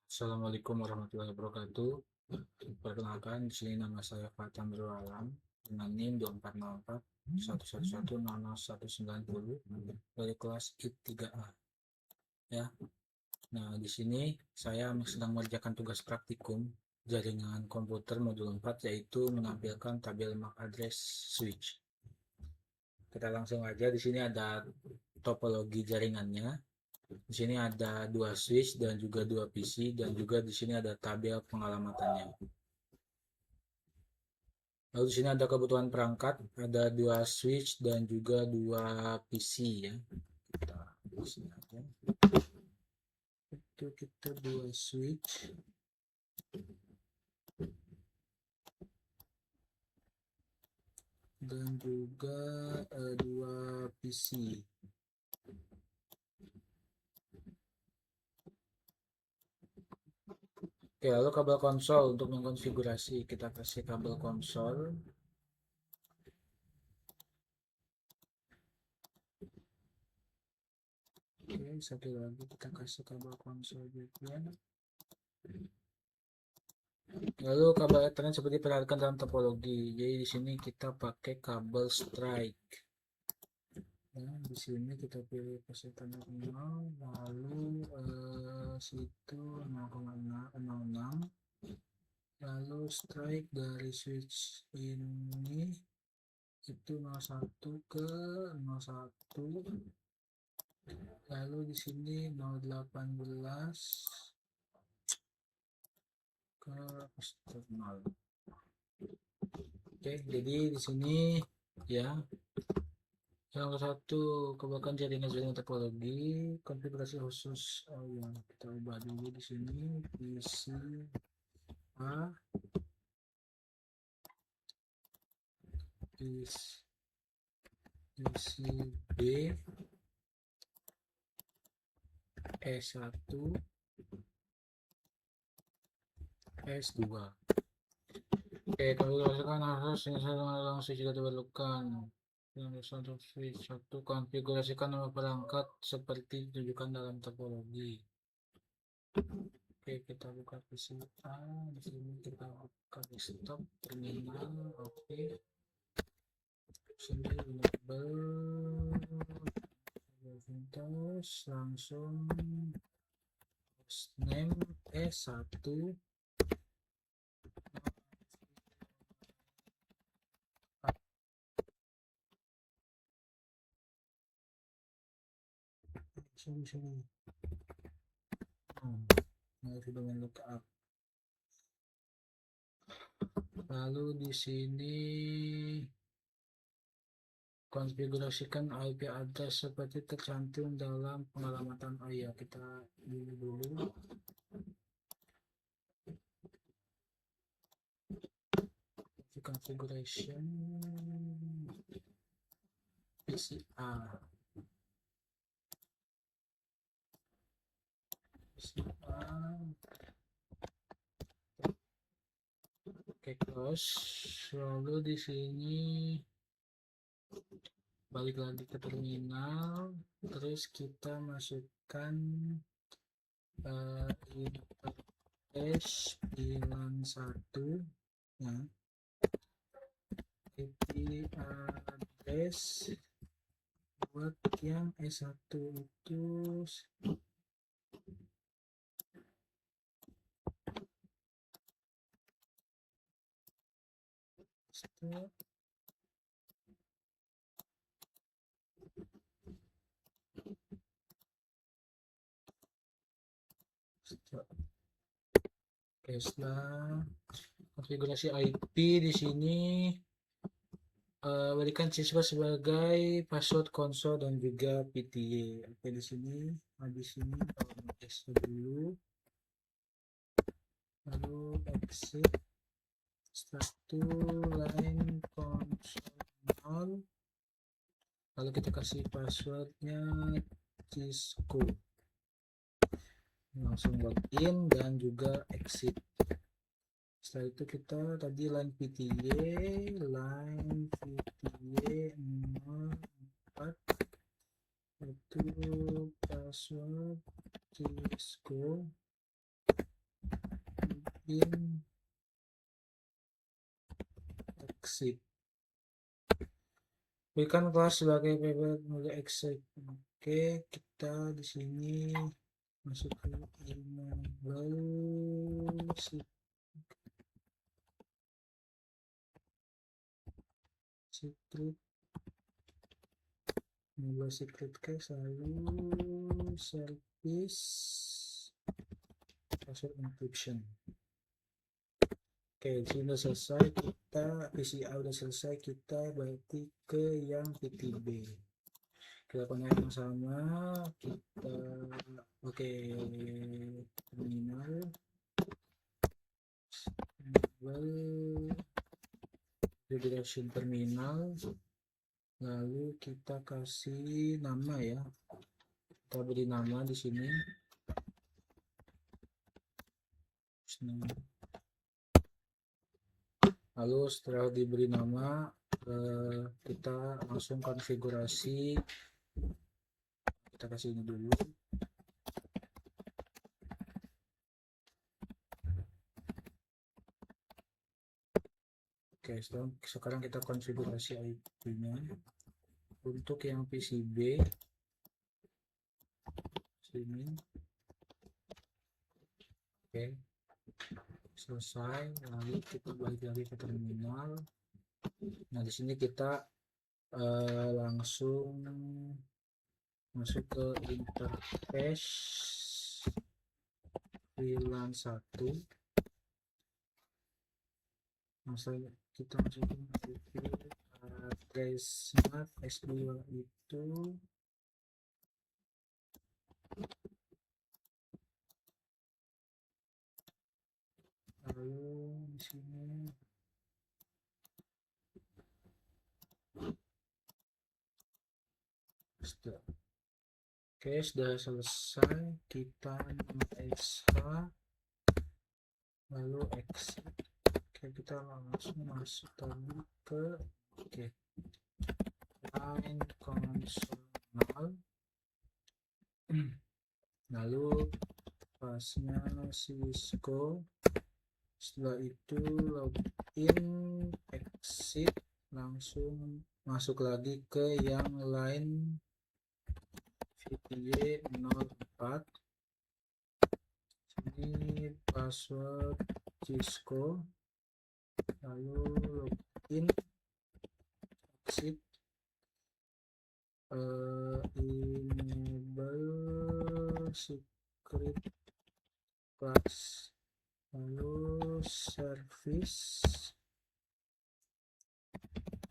Assalamualaikum warahmatullahi wabarakatuh. Perkenalkan, di sini nama saya Fatan Nurul Alam dengan NIM 2404 1110090 dari kelas IP 3A. Ya. Nah, di sini saya sedang mengerjakan tugas praktikum jaringan komputer modul 4 yaitu menampilkan tabel MAC address switch. Kita langsung aja, di sini ada topologi jaringannya. Di sini ada dua switch dan juga dua PC dan juga di sini ada tabel pengalamatannya. Lalu di sini ada kebutuhan perangkat, ada dua switch dan juga dua PC ya. Kita di sini aja. Itu kita dua switch dan juga dua PC. Oke, lalu kabel konsol untuk mengkonfigurasi kita kasih kabel konsol. Oke, satu lagi kita kasih kabel konsol juga. Lalu kabel Ethernet seperti perhatikan dalam topologi. Jadi di sini kita pakai kabel strike. Nah, di sini kita pilih peserta 0, lalu situ 0,06, lalu strike dari switch ini itu 01 ke 01, lalu di sini 018 ke 0. Oke, jadi di sini ya yang satu kebaikan jaringan topologi konfigurasi khusus. Oh ya, kita ubah dulu di sini PC A, PC B, S1, S2. Oke, konfigurasikan harus langsung switch juga diperlukan. Untuk switch satu konfigurasikan nomor perangkat seperti ditunjukkan dalam topologi. Oke, kita buka PC A. Di sini kita buka desktop terminal. Oke, sini enable Windows, langsung hostname S1. Sorry. Sudah lookup. Lalu di sini konfigurasikan IP address seperti tercantum dalam pengalamatan. Oh ya, kita dulu configuration PCR. Oke, close. Lalu di sini balik lagi ke terminal, terus kita masukkan interface 91 ya, IP address buat yang S1 itu stop. Oke, setelah konfigurasi IP di sini berikan siswa sebagai password konsol dan juga PTA. Oke, di sini habis ini exit dulu, lalu exit satu line console, lalu kita kasih passwordnya Cisco, langsung login dan juga exit. Setelah itu kita tadi line PTA 04 itu password Cisco, login exit. Berikan kelas sebagai pivot mulai exit. Oke, kita di sini masuk ke email secret mulai secret case, lalu service password encryption. Oke, sudah selesai, kita PCA udah selesai, kita berarti ke yang PTB. Kita connect yang sama, kita oke, terminal redirection terminal, lalu kita kasih nama ya, kita beri nama di sini. Lalu setelah diberi nama, kita langsung konfigurasi. Kita kasih ini dulu. Oke, sekarang kita konfigurasi IP-nya. Untuk yang PCB sini. Oke, selesai. Lalu kita balik lagi ke terminal. Nah, di sini kita langsung masuk ke interface VLAN 1. Masalah kita masukin addressnya S2 itu lalu di sini oke, sudah selesai. Kita SH lalu exit. Oke, kita langsung masuk tadi ke line console, lalu pasnya Cisco. Setelah itu login exit, langsung masuk lagi ke yang line VTY 04. Ini password Cisco, lalu login exit, enable secret class, lalu service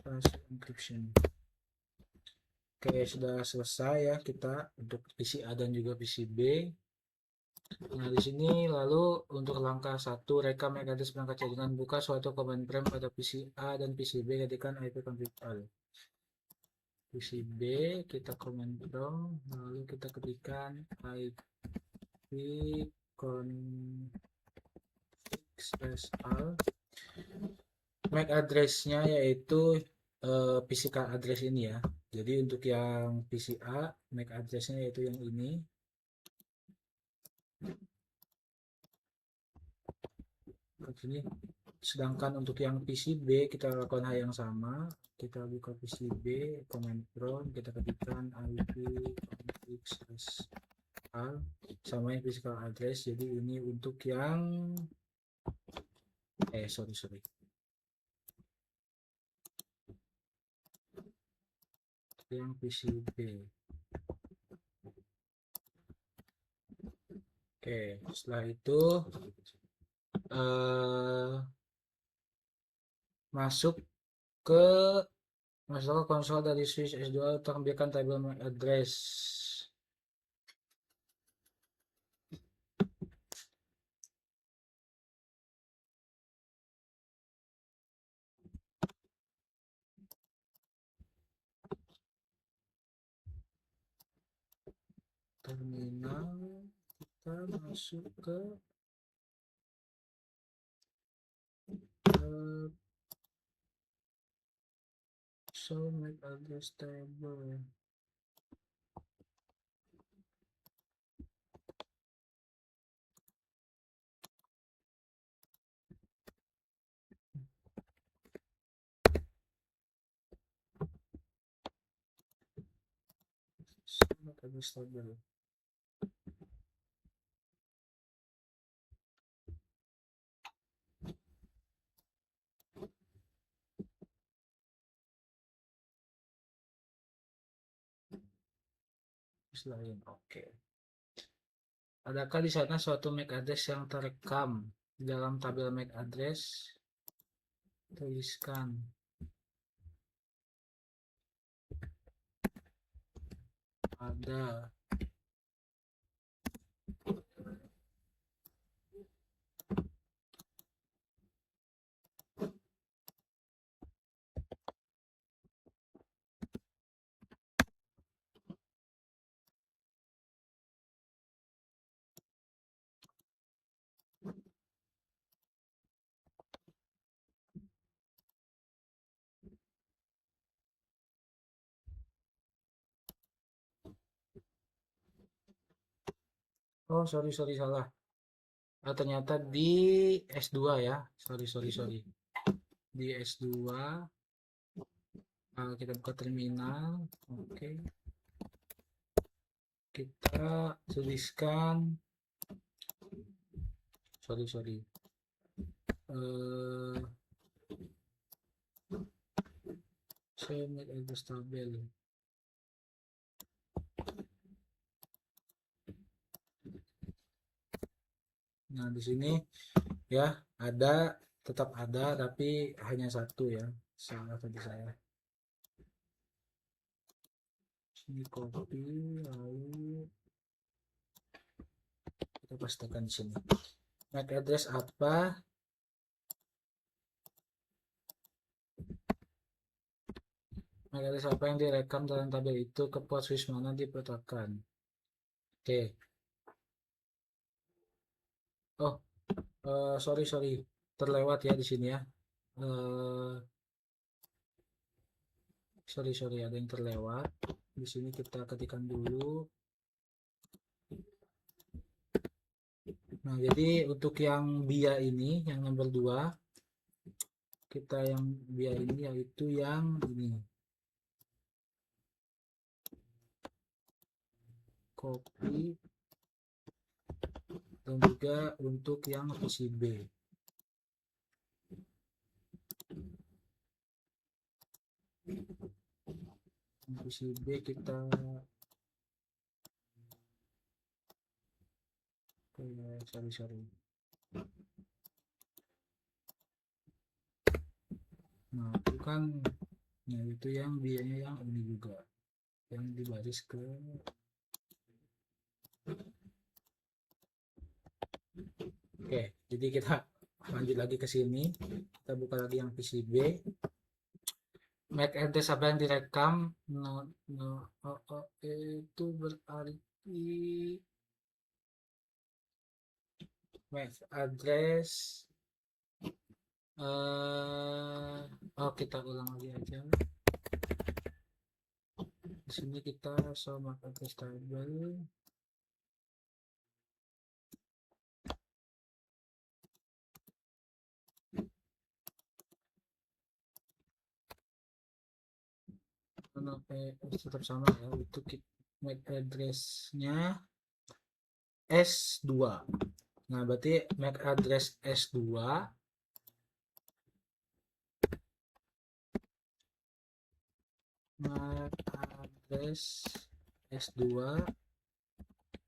password encryption. Oke, sudah selesai ya kita untuk PCA dan juga PCB. Nah, di sini lalu untuk langkah 1, rekam MAC address perangkat jaringan, buka suatu command prompt pada PCA dan PCB, ketikkan IP config all. PCB kita command prompt, lalu kita ketikkan IP config all. MAC addressnya yaitu physical address ini ya. Jadi untuk yang PCA MAC addressnya yaitu yang ini. Sini. Sedangkan untuk yang PCB kita lakukan hal yang sama. Kita buka PCB, command prompt, kita ketikkan IP config all sama yang physical address. Jadi ini untuk yang sorry. Yang PCB. Oke, setelah itu masuk ke konsol dari switch S2 untuk ambilkan tabel MAC address. Terminal, kita masuk ke show MAC address table. address table. Lain, oke. Adakah di sana suatu MAC address yang terekam di dalam tabel MAC address? Tuliskan. Ada. Oh, sorry, salah. Ternyata di S2 ya. Sorry. Di S2 kita buka terminal. Oke. Kita tuliskan sorry. Show MAC address tabel. Nah, di sini ya ada, tetap ada, tapi hanya satu ya. Salah tadi saya. Sini copy, lalu kita pastikan di sini. MAC address apa? MAC address apa yang direkam dalam tabel itu, ke port switch mana diputarkan? Oke. Oh, sorry, terlewat ya di sini ya. Sorry, ada yang terlewat. Di sini kita ketikkan dulu. Nah, jadi untuk yang BIA ini, yang nomor 2, kita yang BIA ini yaitu yang ini. Copy. Dan juga untuk yang PCB. PCB kita sorry. Nah, itu kan, nah itu yang biayanya yang ini juga, yang di baris ke. Oke, jadi kita lanjut lagi ke sini. Kita buka lagi yang PCB. MAC address apa yang direkam? Itu berarti MAC address. Kita ulang lagi aja. Di sini kita show MAC address table. Tetap sama ya, itu MAC address-nya S2. Nah, berarti MAC address S2 MAC address S2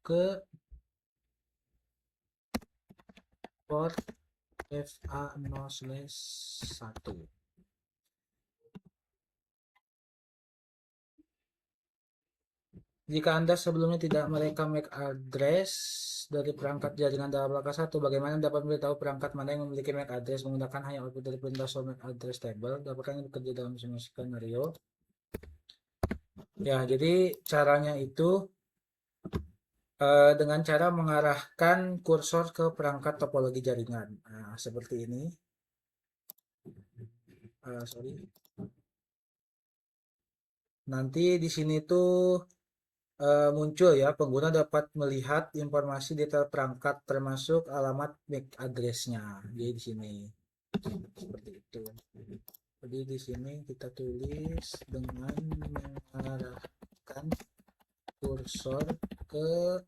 ke port FA0/1. Jika Anda sebelumnya tidak merekam MAC address dari perangkat jaringan dalam langkah 1, bagaimana dapat memberitahu perangkat mana yang memiliki MAC address? Menggunakan hanya output dari perintah show MAC address table. Dapatkan bekerja dalam semua skenario. Ya, jadi caranya itu dengan cara mengarahkan kursor ke perangkat topologi jaringan. Nah, seperti ini. Nanti di sini tuh muncul ya, pengguna dapat melihat informasi detail perangkat termasuk alamat MAC address-nya. Jadi di sini seperti itu. Jadi di sini kita tulis dengan mengarahkan kursor ke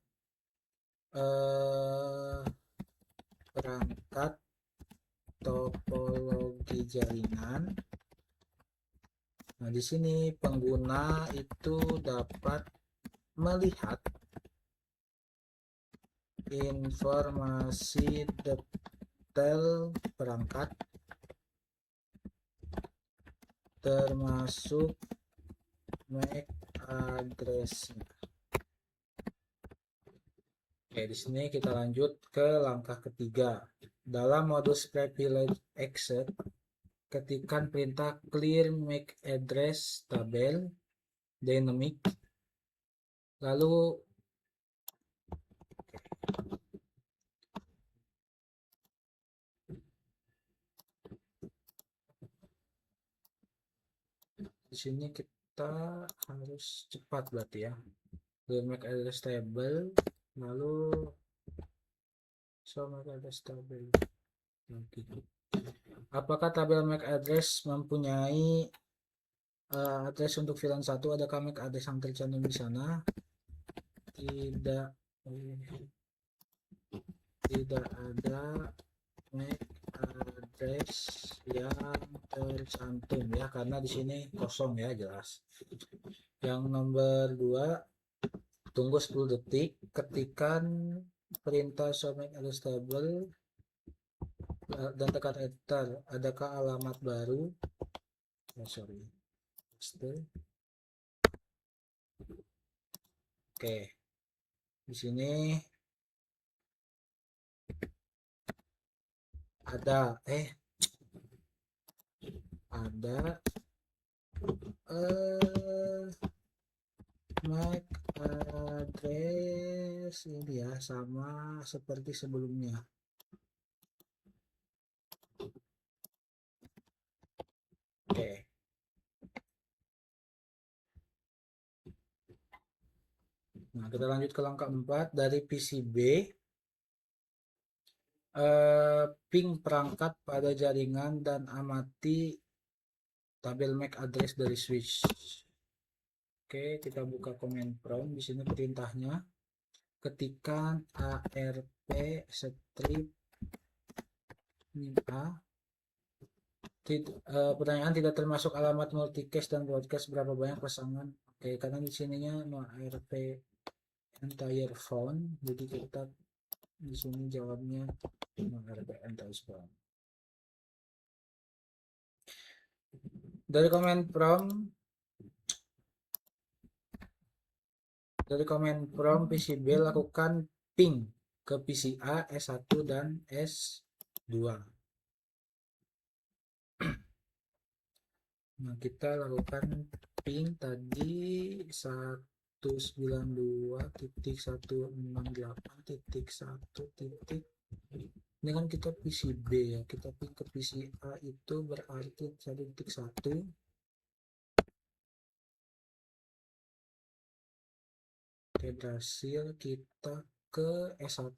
perangkat topologi jaringan. Nah, di sini pengguna itu dapat melihat informasi detail perangkat termasuk MAC address-nya. Oke, di sini kita lanjut ke langkah ketiga. Dalam modus privilege exit, ketikkan perintah clear MAC address tabel dynamic, lalu di sini kita harus cepat berarti ya. Clear MAC address table, lalu show MAC address table. Apakah tabel MAC address mempunyai address untuk VLAN 1? Adakah MAC address yang tercantum di sana? Tidak, tidak ada MAC address yang tercantum ya, karena di sini kosong ya, jelas. Yang nomor 2, tunggu 10 detik, ketikkan perintah show MAC address table dan tekan enter. Adakah alamat baru? Sorry. Oke, di sini ada MAC address ini ya, sama seperti sebelumnya. Oke. Nah, kita lanjut ke langkah 4. Dari PCB, ping perangkat pada jaringan dan amati tabel MAC address dari switch. Oke, kita buka command prompt. Di sini perintahnya, ketikkan ARP strip A. Pertanyaan, tidak termasuk alamat multicast dan broadcast berapa banyak pasangan. Oke, karena di sininya no ARP entire phone, jadi kita di sini jawabnya no ARP entire phone. Dari command prompt PCB, lakukan ping ke PCA S1 dan S2. Nah, kita lakukan ping tadi 192.168.1. Ini kan kita PCB ya, kita ping ke PCA itu berarti 1.1. Oke, berhasil. Kita ke S1.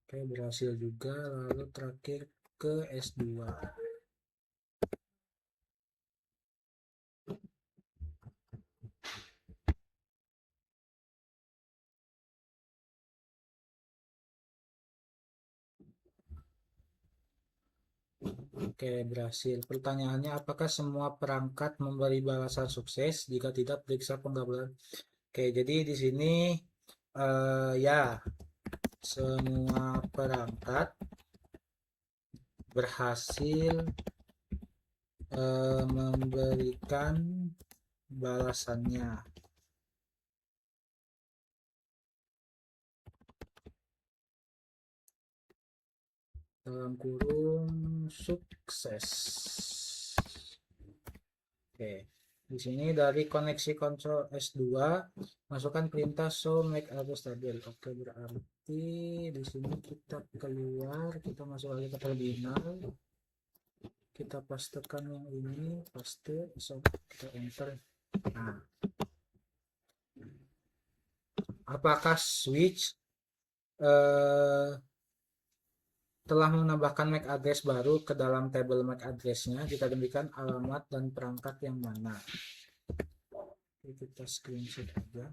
Oke, berhasil juga. Lalu terakhir ke S2. Oke, berhasil. Pertanyaannya, apakah semua perangkat memberi balasan sukses? Jika tidak, periksa penggabungan. Oke, jadi di sini ya, semua perangkat berhasil memberikan balasannya. Dalam kurung sukses. Oke, di sini dari koneksi kontrol S2, masukkan perintah show MAC address tabel. Oke, berarti di sini kita keluar, kita masuk lagi ke terminal, kita pastekan yang ini, paste, so kita enter. Nah, apakah switch telah menambahkan MAC address baru ke dalam tabel MAC address-nya, jika demikian alamat dan perangkat yang mana. Kita screenshot aja.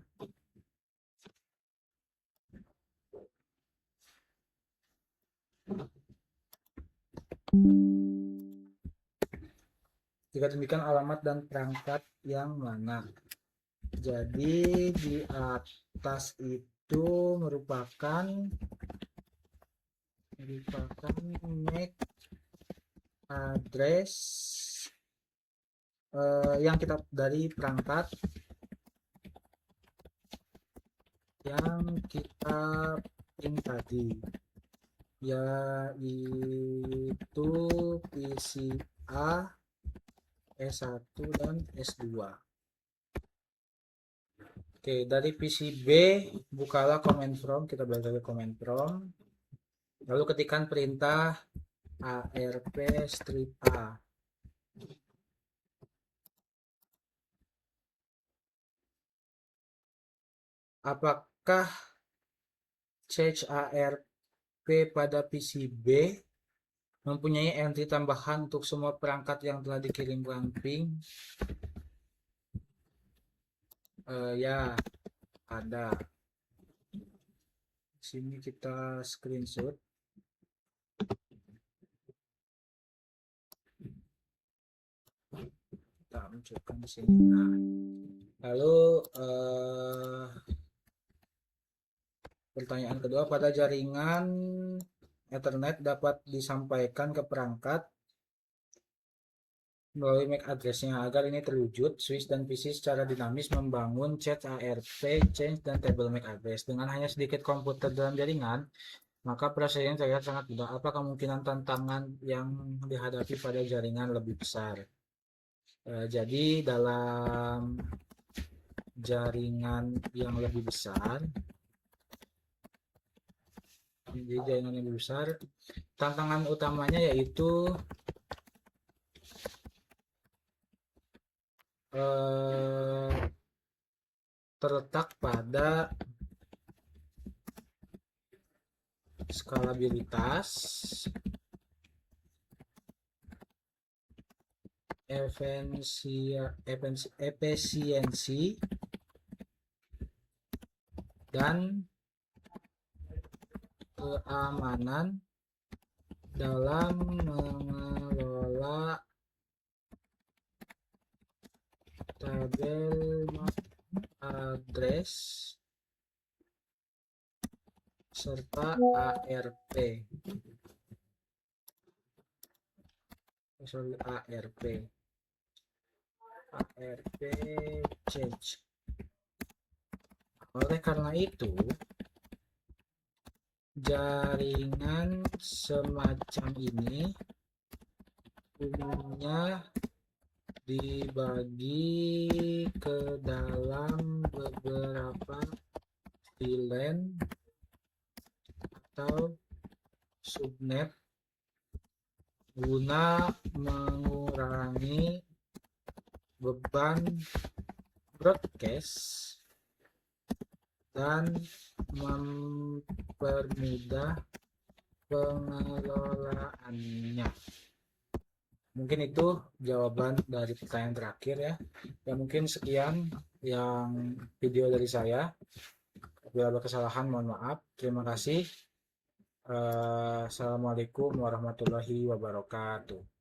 Jika demikian alamat dan perangkat yang mana. Jadi di atas itu merupakan MAC address yang kita dari perangkat yang kita print tadi, yaitu PCA S1 dan S2. Oke, dari PCB bukalah command prompt, kita balik ke command prompt, lalu ketikkan perintah ARP strip A. Apakah change ARP pada PCB mempunyai entry tambahan untuk semua perangkat yang telah dikirimkan ping? Ya, ada. Sini kita screenshot. Kita munculkan di sini. Nah, lalu pertanyaan kedua, pada jaringan Ethernet dapat disampaikan ke perangkat melalui MAC address-nya. Agar ini terwujud, switch dan PC secara dinamis membangun chat ARP, change, dan table MAC address. Dengan hanya sedikit komputer dalam jaringan, maka prosesnya terlihat sangat mudah. Apa kemungkinan tantangan yang dihadapi pada jaringan lebih besar? Jadi dalam jaringan yang lebih besar, tantangan utamanya yaitu terletak pada skalabilitas, efisiensi, dan keamanan dalam mengelola tabel address serta ARP. ARP change. Oleh karena itu, jaringan semacam ini umumnya dibagi ke dalam beberapa VLAN atau subnet guna mengurangi beban broadcast dan mempermudah pengelolaannya. Mungkin itu jawaban dari pertanyaan terakhir ya. Ya mungkin sekian yang video dari saya. Bila ada kesalahan mohon maaf. Terima kasih. Assalamualaikum warahmatullahi wabarakatuh.